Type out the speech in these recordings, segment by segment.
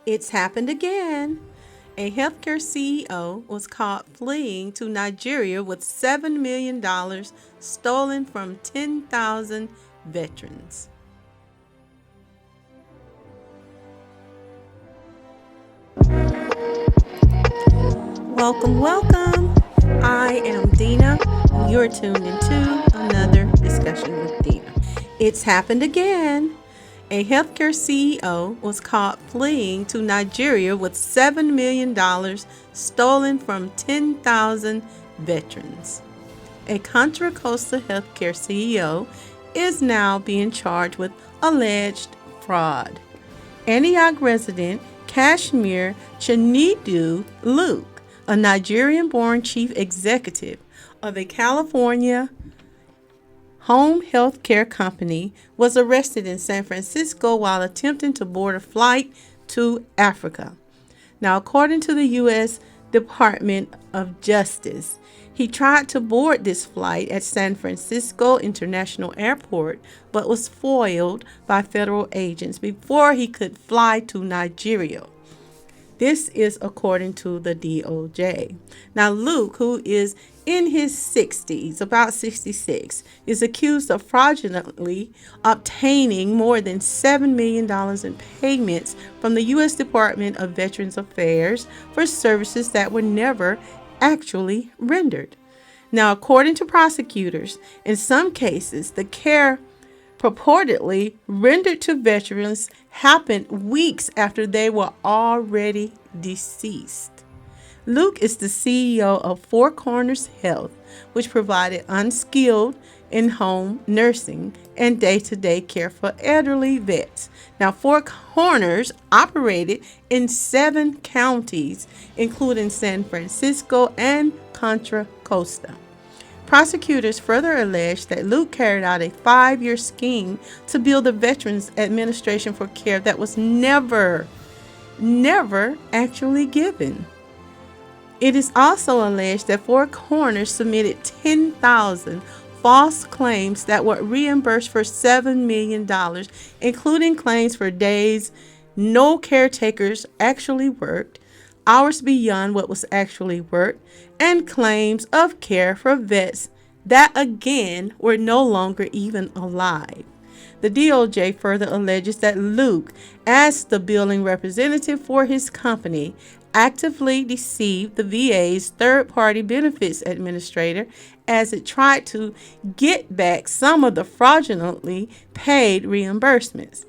It's happened again. A healthcare CEO was caught fleeing to Nigeria with $7 million stolen from 10,000 veterans. Welcome, welcome. I am Dena. You're tuned into another discussion with Dena. It's happened again. A healthcare CEO was caught fleeing to Nigeria with $7 million stolen from 10,000 veterans. A Contra Costa healthcare CEO is now being charged with alleged fraud. Antioch resident Kashmir Chanidu Luke, a Nigerian-born chief executive of a California home health care company, was arrested in San Francisco while attempting to board a flight to Africa. Now, according to the U.S. Department of Justice, he tried to board this flight at San Francisco International Airport, but was foiled by federal agents before he could fly to Nigeria. This is according to the DOJ. Now, Luke, who is in his 60s, about 66, is accused of fraudulently obtaining more than $7 million in payments from the U.S. Department of Veterans Affairs for services that were never actually rendered. Now, according to prosecutors, in some cases, the care purportedly rendered to veterans happened weeks after they were already deceased. Luke is the CEO of Four Corners Health, which provided unskilled in-home nursing and day-to-day care for elderly vets. Now, Four Corners operated in 7 counties, including San Francisco and Contra Costa. Prosecutors further alleged that Luke carried out a 5-year scheme to build the Veterans Administration for care that was never actually given. It is also alleged that Four Corners submitted 10,000 false claims that were reimbursed for $7 million, including claims for days no caretakers actually worked, hours beyond what was actually worked, and claims of care for vets that again were no longer even alive. The DOJ further alleges that Luke, as the billing representative for his company, actively deceived the VA's third-party benefits administrator as it tried to get back some of the fraudulently paid reimbursements.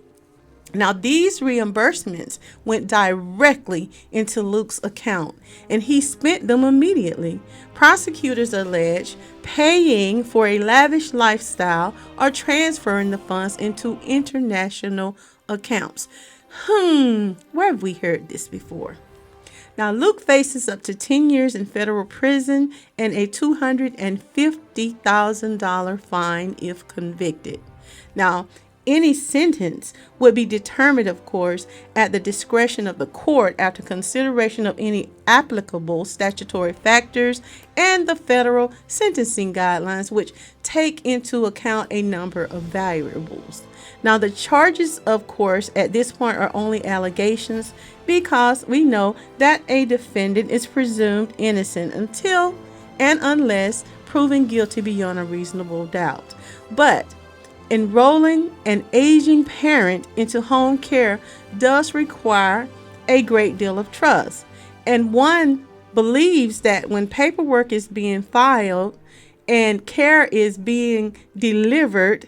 Now, these reimbursements went directly into Luke's account, and he spent them immediately. Prosecutors allege paying for a lavish lifestyle or transferring the funds into international accounts. Where have we heard this before? Now, Luke faces up to 10 years in federal prison and a $250,000 fine if convicted. Now, any sentence would be determined, of course, at the discretion of the court after consideration of any applicable statutory factors and the federal sentencing guidelines, which take into account a number of variables. Now, the charges, of course, at this point are only allegations because we know that a defendant is presumed innocent until and unless proven guilty beyond a reasonable doubt. But enrolling an aging parent into home care does require a great deal of trust. And one believes that when paperwork is being filed and care is being delivered,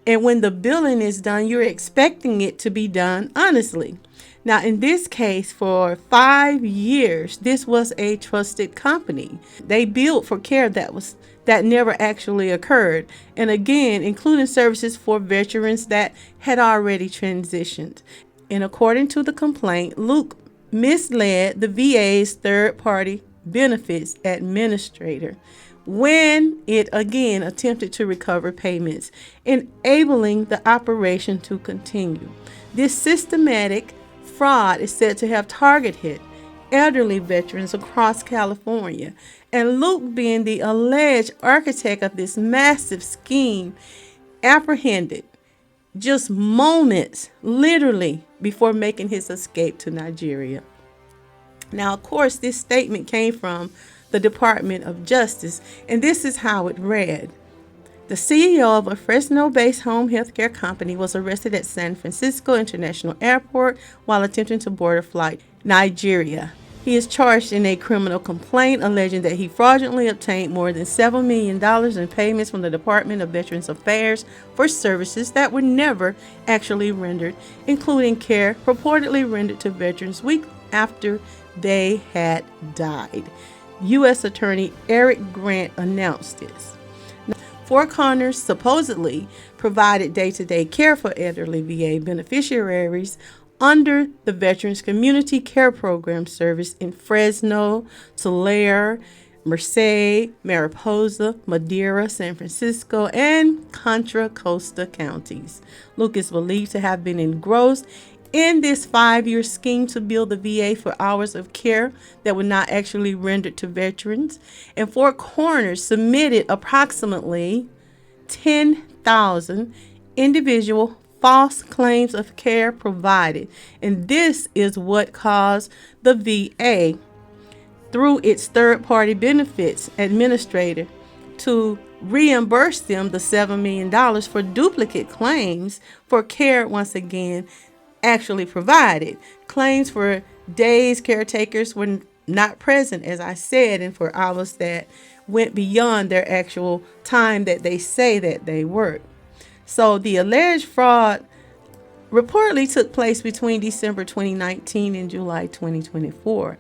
and when the billing is done, you're expecting it to be done honestly. Now, in this case, for 5 years, this was a trusted company. They billed for care that never actually occurred, and again, including services for veterans that had already transitioned. And according to the complaint, Luke misled the VA's third-party benefits administrator when it again attempted to recover payments, enabling the operation to continue. This systematic fraud is said to have targeted elderly veterans across California, and Luke, being the alleged architect of this massive scheme, apprehended just moments, literally, before making his escape to Nigeria. Now, of course, this statement came from the Department of Justice, and this is how it read. The CEO of a Fresno-based home healthcare company was arrested at San Francisco International Airport while attempting to board a flight to Nigeria. He is charged in a criminal complaint alleging that he fraudulently obtained more than $7 million in payments from the Department of Veterans Affairs for services that were never actually rendered, including care purportedly rendered to veterans weeks after they had died. U.S. Attorney Eric Grant announced this. Four Corners supposedly provided day-to-day care for elderly VA beneficiaries under the Veterans Community Care Program service in Fresno, Tulare, Merced, Mariposa, Madera, San Francisco, and Contra Costa counties. Luke is believed to have been engrossed in this 5-year scheme to bill the VA for hours of care that were not actually rendered to veterans. And Four Corners submitted approximately 10,000 individual false claims of care provided. And this is what caused the VA, through its third-party benefits administrator, to reimburse them the $7 million for duplicate claims for care once again actually provided. Claims for days caretakers were not present, as I said, and for hours that went beyond their actual time that they say that they worked. So the alleged fraud reportedly took place between December 2019 and July 2024.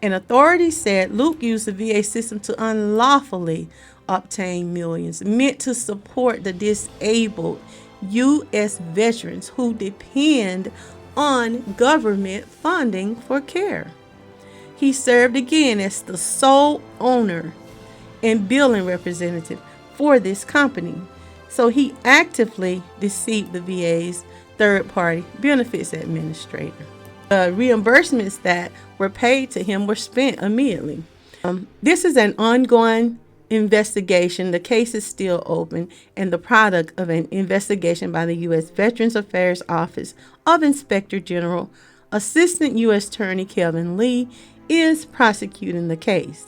And authorities said Luke used the VA system to unlawfully obtain millions meant to support the disabled U.S. veterans who depend on government funding for care. He served again as the sole owner and billing representative for this company. So he actively deceived the VA's third-party benefits administrator. The reimbursements that were paid to him were spent immediately. This is an ongoing investigation. The case is still open and the product of an investigation by the U.S. Veterans Affairs Office of Inspector General. Assistant U.S. Attorney Kevin Lee is prosecuting the case.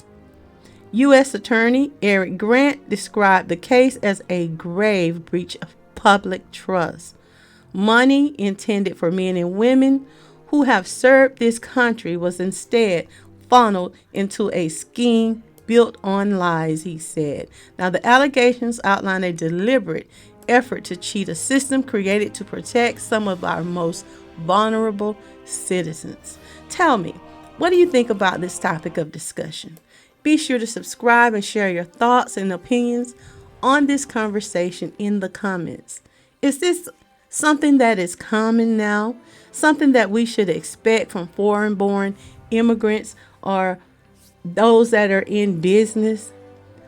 U.S. Attorney Eric Grant described the case as a grave breach of public trust. Money intended for men and women who have served this country was instead funneled into a scheme built on lies, he said. Now, the allegations outline a deliberate effort to cheat a system created to protect some of our most vulnerable citizens. Tell me, what do you think about this topic of discussion? Be sure to subscribe and share your thoughts and opinions on this conversation in the comments. Is this something that is common now? Something that we should expect from foreign-born immigrants or those that are in business?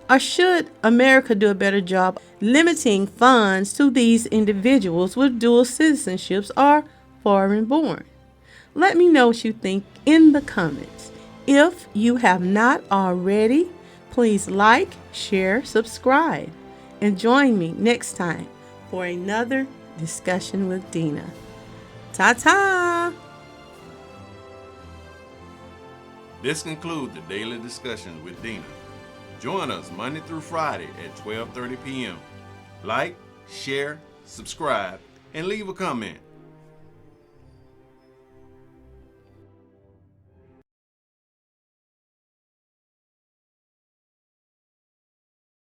Or should America do a better job limiting funds to these individuals with dual citizenships or foreign-born? Let me know what you think in the comments. If you have not already, please like, share, subscribe, and join me next time for another discussion with Dena. Ta-ta! This concludes the Daily Discussions with Dena. Join us Monday through Friday at 12:30 p.m. Like, share, subscribe, and leave a comment.